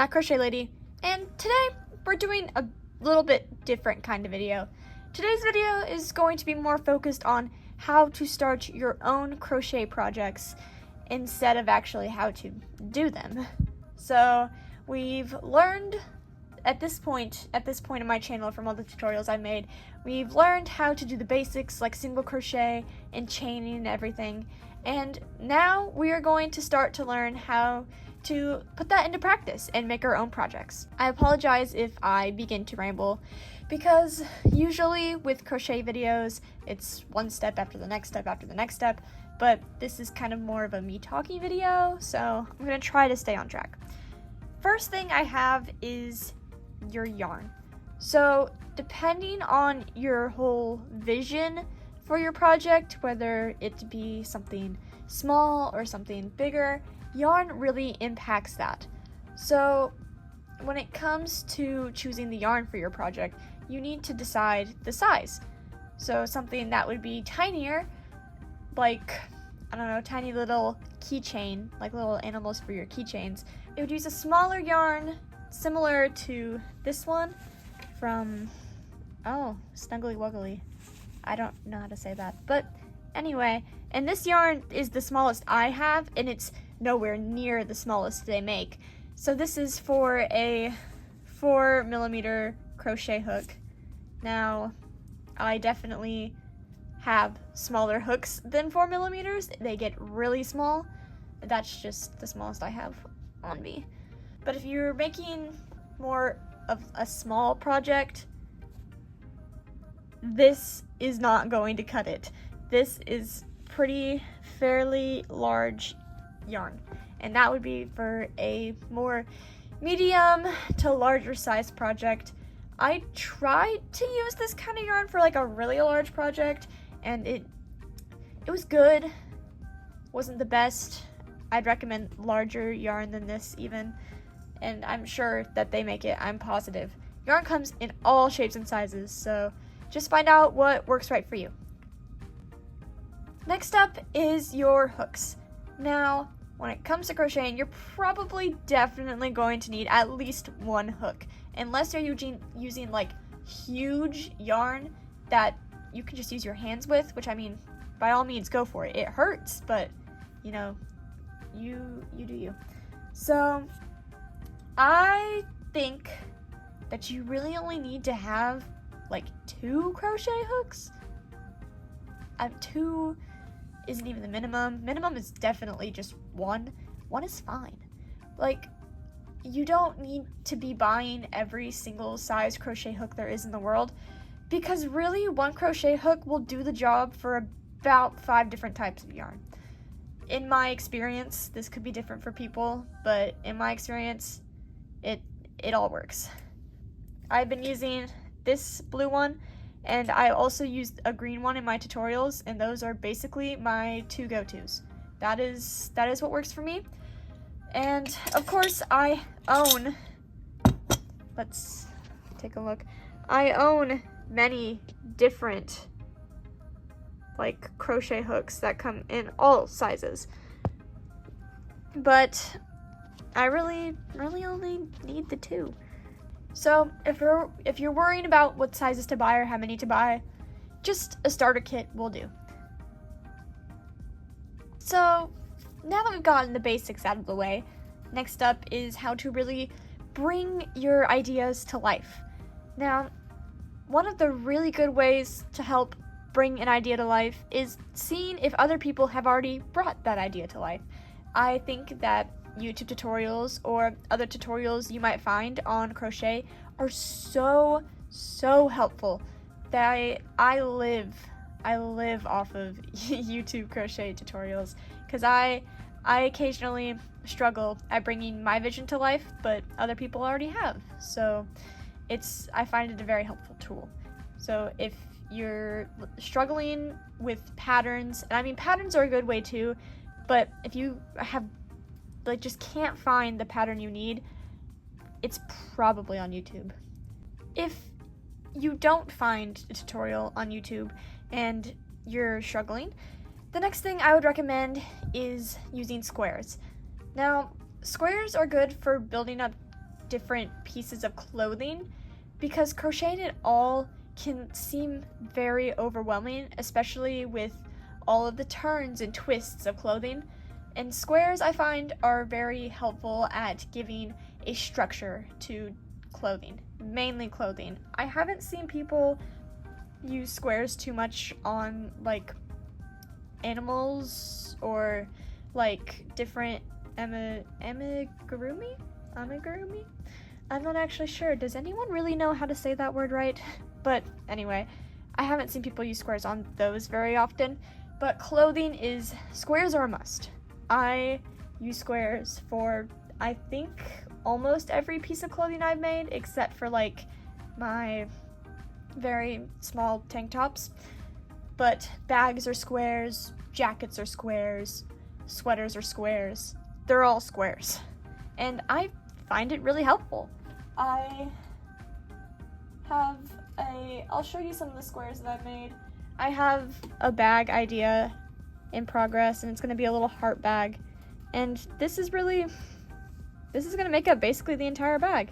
that Crochet Lady, and today we're doing a little bit different kind of video. Today's video is going to be more focused on how to start your own crochet projects instead of actually how to do them. So we've learned at this point in my channel from all the tutorials I made, we've learned how to do the basics like single crochet and chaining and everything. And now we are going to start to learn how to put that into practice and make our own projects. I apologize if I begin to ramble, because usually with crochet videos, it's one step after the next step after the next step, but this is kind of more of a me talking video, so I'm gonna try to stay on track. First thing I have is your yarn. So depending on your whole vision for your project, whether it be something small or something bigger, yarn really impacts that. So when it comes to choosing the yarn for your project, you need to decide the size. So something that would be tinier, like, I don't know, tiny little keychain, like little animals for your keychains, it would use a smaller yarn similar to this one from, Snuggly Wuggly. I don't know how to say that, but anyway, and this yarn is the smallest I have, and it's nowhere near the smallest they make. So this is for a 4mm crochet hook. Now, I definitely have smaller hooks than 4mm. They get really small. That's just the smallest I have on me. But if you're making more of a small project, this is not going to cut it. This is fairly large yarn, and that would be for a more medium to larger size project. I tried to use this kind of yarn for like a really large project, and it was good. Wasn't the best. I'd recommend larger yarn than this even, and I'm sure that they make it. I'm positive. Yarn comes in all shapes and sizes, so just find out what works right for you. Next up is your hooks. Now, when it comes to crocheting, you're probably definitely going to need at least one hook, unless you're using like huge yarn that you can just use your hands with, which, I mean, by all means, go for it. It hurts, but you know, you do you. So I think that you really only need to have like 2 crochet hooks. 2 isn't even the minimum. Minimum is definitely just 1. 1 is fine. Like, you don't need to be buying every single size crochet hook there is in the world, because really 1 crochet hook will do the job for about 5 different types of yarn. In my experience, this could be different for people, but in my experience, it all works. I've been using this blue one, and I also used a green one in my tutorials, and those are basically my 2 go-tos. That is what works for me. And of course, I own, let's take a look. I own many different like crochet hooks that come in all sizes. But I really only need the 2. So if you're worrying about what sizes to buy or how many to buy, just a starter kit will do. So now that we've gotten the basics out of the way, next up is how to really bring your ideas to life. Now, one of the really good ways to help bring an idea to life is seeing if other people have already brought that idea to life. I think that YouTube tutorials or other tutorials you might find on crochet are so helpful. That I live off of YouTube crochet tutorials, because I occasionally struggle at bringing my vision to life, but other people already have. So I find it a very helpful tool. So if you're struggling with patterns, and I mean patterns are a good way too, but if you have just can't find the pattern you need, it's probably on YouTube. If you don't find a tutorial on YouTube and you're struggling, the next thing I would recommend is using squares. Now, squares are good for building up different pieces of clothing, because crocheting it all can seem very overwhelming, especially with all of the turns and twists of clothing. And squares, I find, are very helpful at giving a structure to clothing, mainly clothing. I haven't seen people use squares too much on like animals or like different amigurumi? I'm not actually sure. Does anyone really know how to say that word right? But anyway, I haven't seen people use squares on those very often, but squares are a must. I use squares for, I think, almost every piece of clothing I've made, except for like my very small tank tops. But bags are squares, jackets are squares, sweaters are squares. They're all squares. And I find it really helpful. I'll show you some of the squares that I've made. I have a bag idea in progress, and it's gonna be a little heart bag. And this is gonna make up basically the entire bag.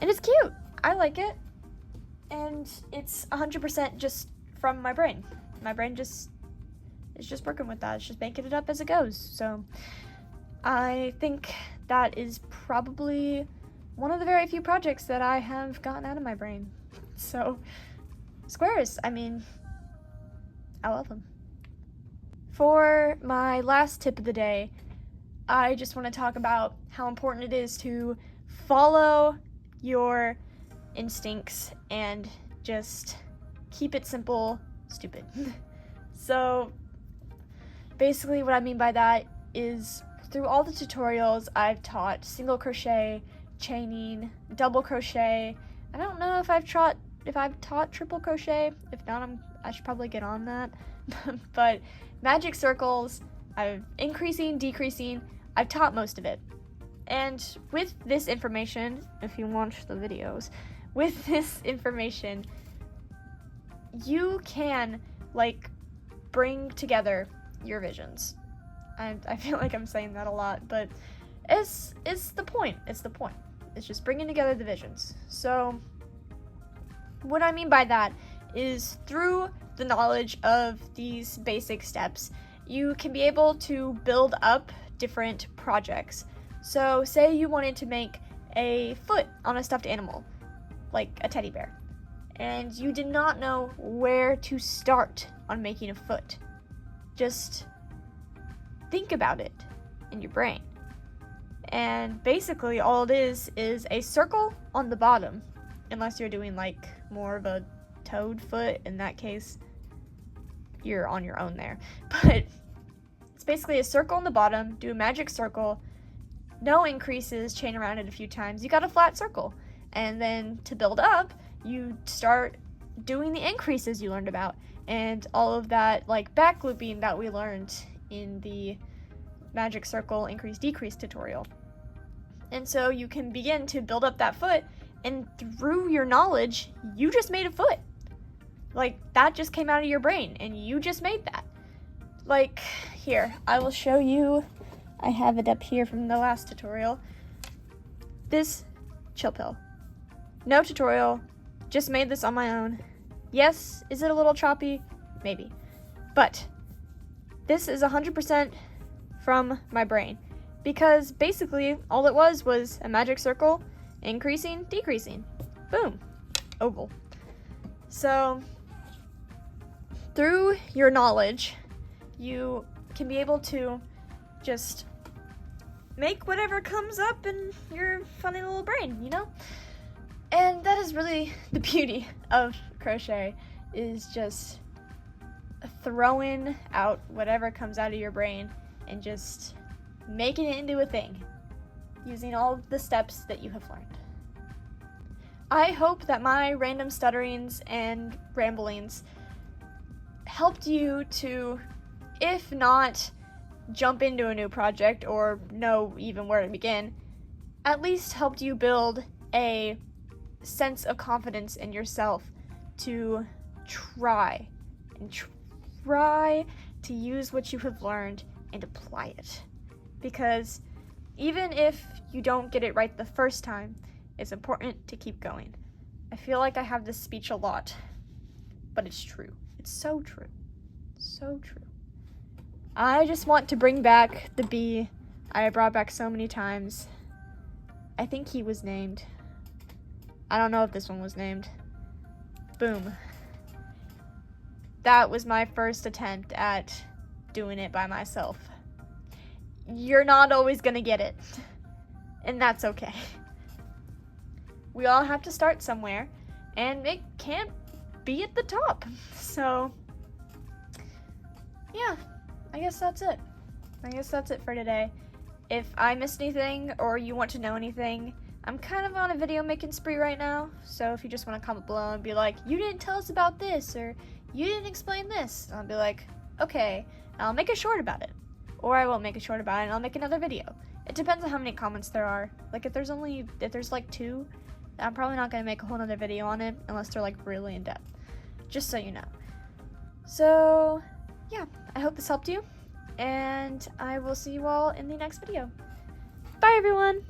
And it's cute. I like it. And it's 100% just from my brain. My brain is just working with that. It's just making it up as it goes. So I think that is probably one of the very few projects that I have gotten out of my brain. So squares, I mean, I love them. For my last tip of the day, I just want to talk about how important it is to follow your instincts and just keep it simple, stupid. So basically what I mean by that is through all the tutorials I've taught single crochet, chaining, double crochet. I don't know if I've taught triple crochet. If not, I should probably get on that. But magic circles, increasing, decreasing, I've taught most of it. And with this information, if you watch the videos, with this information, you can like bring together your visions. I feel like I'm saying that a lot, but it's the point. It's the point. It's just bringing together the visions. So what I mean by that is through the knowledge of these basic steps, you can be able to build up different projects. So say you wanted to make a foot on a stuffed animal, like a teddy bear, and you did not know where to start on making a foot. Just think about it in your brain. And basically all it is a circle on the bottom, unless you're doing like more of a toad foot. In that case, you're on your own there. But it's basically a circle on the bottom, do a magic circle, no increases, chain around it a few times, you got a flat circle. And then to build up, you start doing the increases you learned about, and all of that like back looping that we learned in the magic circle increase decrease tutorial. And so you can begin to build up that foot, and through your knowledge, you just made a foot. Like, that just came out of your brain, and you just made that. Like, here, I will show you. I have it up here from the last tutorial. This chill pill. No tutorial, just made this on my own. Yes, is it a little choppy? Maybe. But this is 100% from my brain, because basically all it was a magic circle, increasing, decreasing. Boom. Oval. So through your knowledge, you can be able to just make whatever comes up in your funny little brain, you know? And that is really the beauty of crochet, is just throwing out whatever comes out of your brain and just making it into a thing using all the steps that you have learned. I hope that my random stutterings and ramblings helped you to, if not jump into a new project or know even where to begin, at least helped you build a sense of confidence in yourself to try to use what you have learned and apply it. Because Even if you don't get it right the first time, it's important to keep going. I feel like I have this speech a lot, but it's true. It's so true. So true. I just want to bring back the bee I brought back so many times. I think he was named. I don't know if this one was named. Boom. That was my first attempt at doing it by myself. You're not always gonna get it, and that's okay. We all have to start somewhere, and it can't be at the top. So, yeah, I guess that's it. I guess that's it for today. If I missed anything or you want to know anything, I'm kind of on a video making spree right now, so if you just want to comment below and be like, you didn't tell us about this, or you didn't explain this, I'll be like, okay, I'll make a short about it. Or I won't make a short about it and I'll make another video. It depends on how many comments there are. Like if there's like 2, I'm probably not gonna make a whole nother video on it unless they're like really in depth. Just so you know. So yeah, I hope this helped you, and I will see you all in the next video. Bye everyone!